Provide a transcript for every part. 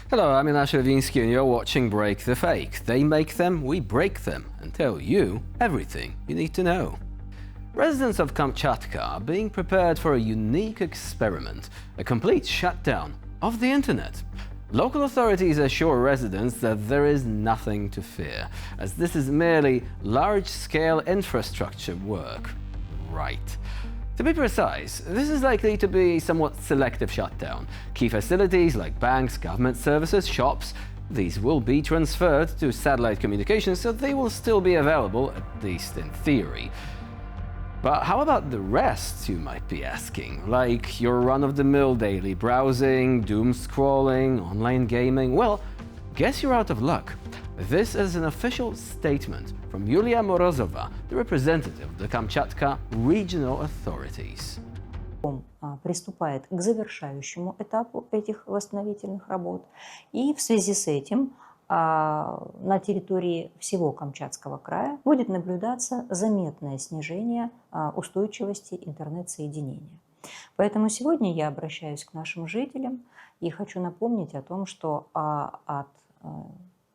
Hello, I'm Jonasz Rewiński and you're watching Break the Fake. They make them, we break them, and tell you everything you need to know. Residents of Kamchatka are being prepared for a unique experiment, a complete shutdown of the internet. Local authorities assure residents that there is nothing to fear, as this is merely large-scale infrastructure work. Right. To be precise, this is likely to be a somewhat selective shutdown. Key facilities like banks, government services, shops, these will be transferred to satellite communications, so they will still be available, at least in theory. But how about the rest, you might be asking? Like your run-of-the-mill daily browsing, doom scrolling, online gaming? Well, guess you're out of luck. This is an official statement from Yulia Morozova, the representative of the Kamchatka regional authorities. Приступает к завершающему этапу этих восстановительных работ. И в связи с этим на территории всего Камчатского края будет наблюдаться заметное снижение устойчивости интернет-соединения. Поэтому сегодня я обращаюсь к нашим жителям и хочу напомнить о том, что от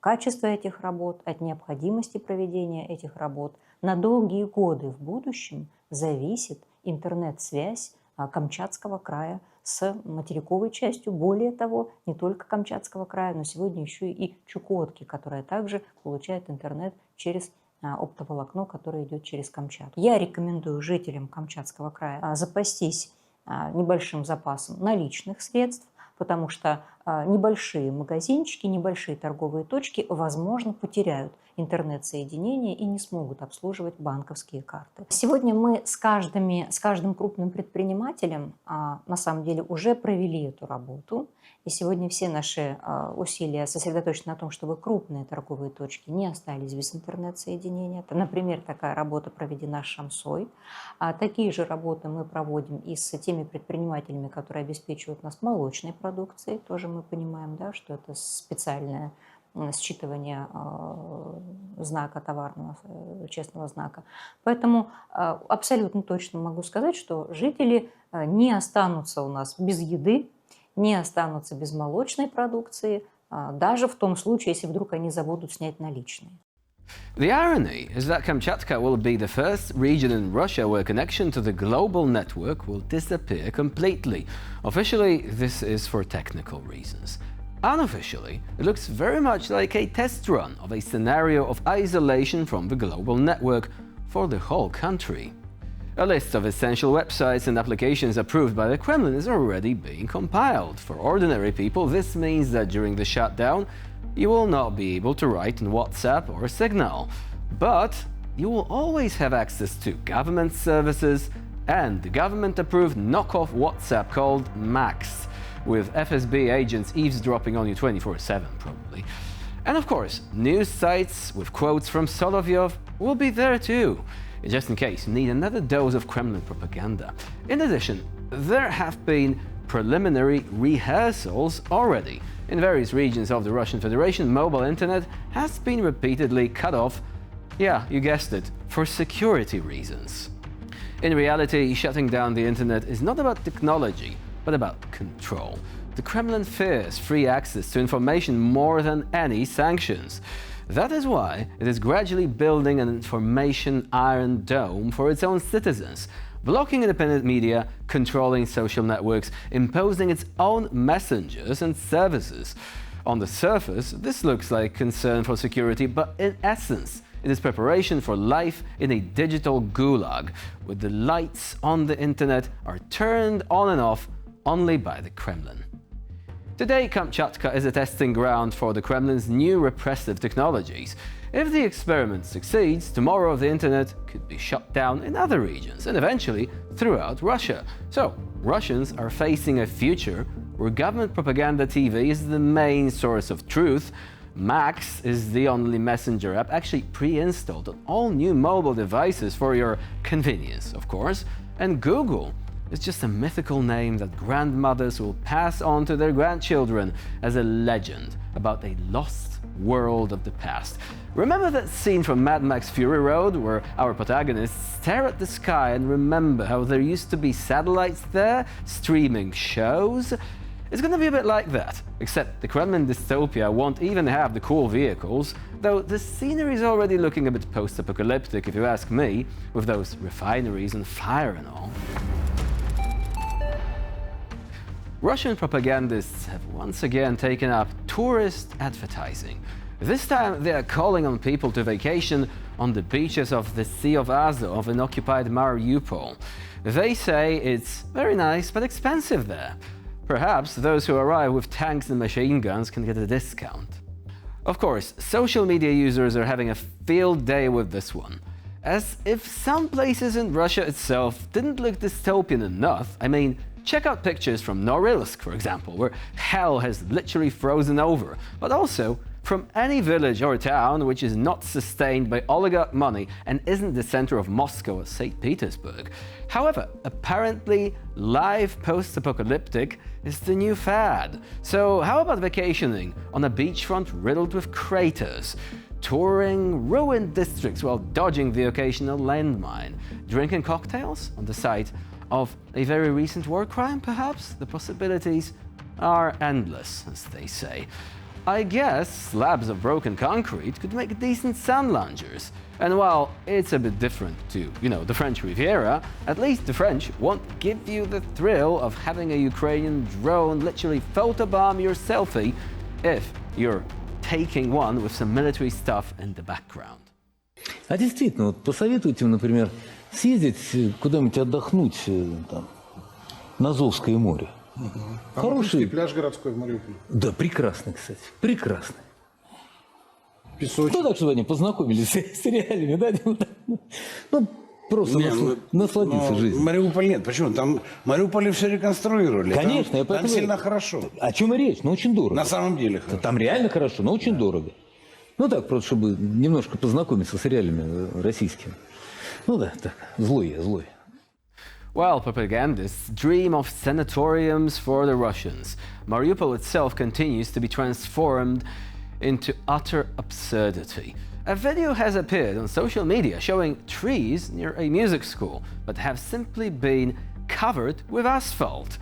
качества этих работ, от необходимости проведения этих работ на долгие годы в будущем зависит интернет-связь Камчатского края с материковой частью. Более того, не только Камчатского края, но сегодня еще и Чукотки, которая также получает интернет через оптоволокно, которое идет через Камчатку. Я рекомендую жителям Камчатского края запастись небольшим запасом наличных средств, потому что небольшие магазинчики, небольшие торговые точки, возможно, потеряют интернет-соединение и не смогут обслуживать банковские карты. Сегодня мы с каждым крупным предпринимателем на самом деле уже провели эту работу. И сегодня все наши усилия сосредоточены на том, чтобы крупные торговые точки не остались без интернет-соединения. Например, такая работа проведена с Шамсой. Такие же работы мы проводим и с теми предпринимателями, которые обеспечивают нас молочной продукцией. Тоже мы понимаем, да, что это специальное считывание знака товарного, честного знака. Поэтому абсолютно точно могу сказать, что жители не останутся у нас без еды, не останутся без молочной продукции, даже в том случае, если вдруг они забудут снять наличные. The irony is that Kamchatka will be the first region in Russia where connection to the global network will disappear completely. Officially, this is for technical reasons. Unofficially, it looks very much like a test run of a scenario of isolation from the global network for the whole country. A list of essential websites and applications approved by the Kremlin is already being compiled. For ordinary people, this means that during the shutdown, you will not be able to write in WhatsApp or Signal. But you will always have access to government services and the government-approved knockoff WhatsApp called Max, with FSB agents eavesdropping on you 24/7 probably. And of course, news sites with quotes from Solovyov will be there too, just in case you need another dose of Kremlin propaganda. In addition, there have been preliminary rehearsals already. In various regions of the Russian Federation, mobile internet has been repeatedly cut off, yeah, you guessed it, for security reasons. In reality, shutting down the internet is not about technology, but about control. The Kremlin fears free access to information more than any sanctions. That is why it is gradually building an information iron dome for its own citizens, blocking independent media, controlling social networks, imposing its own messengers and services. On the surface, this looks like concern for security, but in essence, it is preparation for life in a digital gulag, where the lights on the internet are turned on and off only by the Kremlin. Today, Kamchatka is a testing ground for the Kremlin's new repressive technologies. If the experiment succeeds, tomorrow the internet could be shut down in other regions and eventually throughout Russia. So, Russians are facing a future where government propaganda TV is the main source of truth. Max is the only messenger app actually pre-installed on all new mobile devices for your convenience, of course. And Google is just a mythical name that grandmothers will pass on to their grandchildren as a legend about a lost world of the past. Remember that scene from Mad Max Fury Road where our protagonists stare at the sky and remember how there used to be satellites there streaming shows? It's going to be a bit like that, except the Kremlin dystopia won't even have the cool vehicles, though the scenery is already looking a bit post-apocalyptic if you ask me, with those refineries on fire and all. Russian propagandists have once again taken up tourist advertising. This time they are calling on people to vacation on the beaches of the Sea of Azov in occupied Mariupol. They say it's very nice but expensive there. Perhaps those who arrive with tanks and machine guns can get a discount. Of course, social media users are having a field day with this one. As if some places in Russia itself didn't look dystopian enough. I mean, check out pictures from Norilsk, for example, where hell has literally frozen over, but also from any village or town which is not sustained by oligarch money and isn't the center of Moscow or St. Petersburg. However, apparently live post-apocalyptic is the new fad. So how about vacationing on a beachfront riddled with craters, touring ruined districts while dodging the occasional landmine, drinking cocktails on the site of a very recent war crime, perhaps? The possibilities are endless, as they say. I guess slabs of broken concrete could make decent sun loungers. And while it's a bit different to, the French Riviera, at least the French won't give you the thrill of having a Ukrainian drone literally photobomb your selfie if you're taking one with some military stuff in the background. А действительно, вот посоветуйте, например, съездить куда-нибудь отдохнуть там, на Азовское море. Хороший пляж городской в Мариуполе. Да, прекрасный, кстати, прекрасный. Песочек. Ну так, чтобы они познакомились с реалиями, да? Ну, просто насладиться жизнью. Мариуполь нет. Почему? Там в Мариуполе все реконструировали. Конечно, там сильно хорошо. О чем и речь? Ну, очень дорого. На самом деле хорошо. Там реально хорошо, но очень дорого. Ну так, просто чтобы немножко познакомиться с реалиями российскими. Ну да, так, злой я, злой. Well, propagandists dream of sanatoriums for the Russians. Mariupol itself continues to be transformed into utter absurdity. A video has appeared on social media showing trees near a music school, but have simply been covered with asphalt.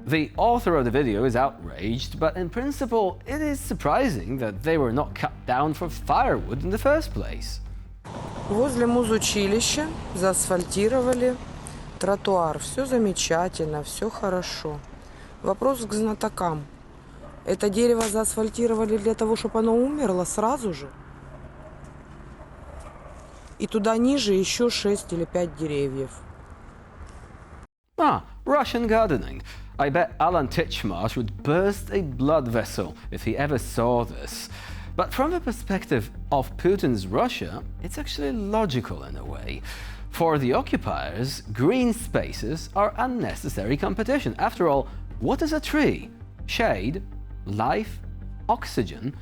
The author of the video is outraged, but in principle it is surprising that they were not cut down for firewood in the first place. Возле музучилища заасфальтировали тротуар. Все замечательно, все хорошо. Вопрос к знатокам. Это дерево заасфальтировали для того, чтобы оно умерло сразу же? И туда ниже еще 6 или 5 деревьев. Russian gardening. I bet Alan Titchmarsh would burst a blood vessel if he ever saw this. But from the perspective of Putin's Russia, it's actually logical in a way. For the occupiers, green spaces are unnecessary competition. After all, what is a tree? Shade, life, oxygen.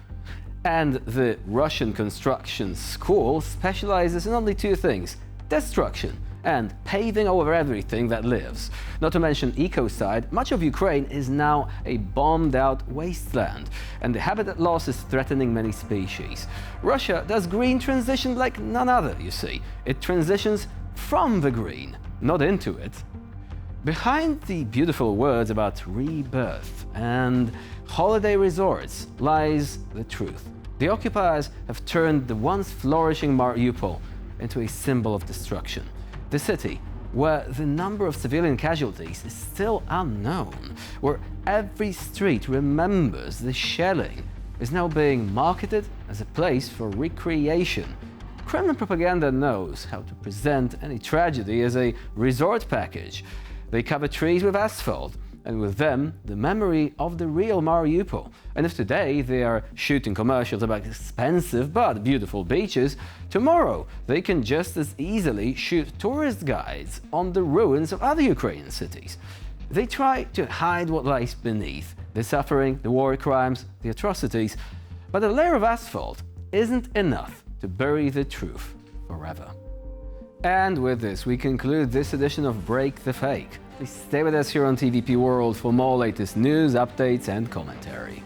And the Russian construction school specializes in only two things: destruction and paving over everything that lives. Not to mention ecocide, much of Ukraine is now a bombed-out wasteland, and the habitat loss is threatening many species. Russia does green transition like none other, you see. It transitions from the green, not into it. Behind the beautiful words about rebirth and holiday resorts lies the truth. The occupiers have turned the once flourishing Mariupol into a symbol of destruction. The city, where the number of civilian casualties is still unknown, where every street remembers the shelling, is now being marketed as a place for recreation. Kremlin propaganda knows how to present any tragedy as a resort package. They cover trees with asphalt, and with them, the memory of the real Mariupol. And if today they are shooting commercials about expensive but beautiful beaches, tomorrow they can just as easily shoot tourist guides on the ruins of other Ukrainian cities. They try to hide what lies beneath, the suffering, the war crimes, the atrocities, but a layer of asphalt isn't enough to bury the truth forever. And with this, we conclude this edition of Break the Fake. Please stay with us here on TVP World for more latest news, updates, and commentary.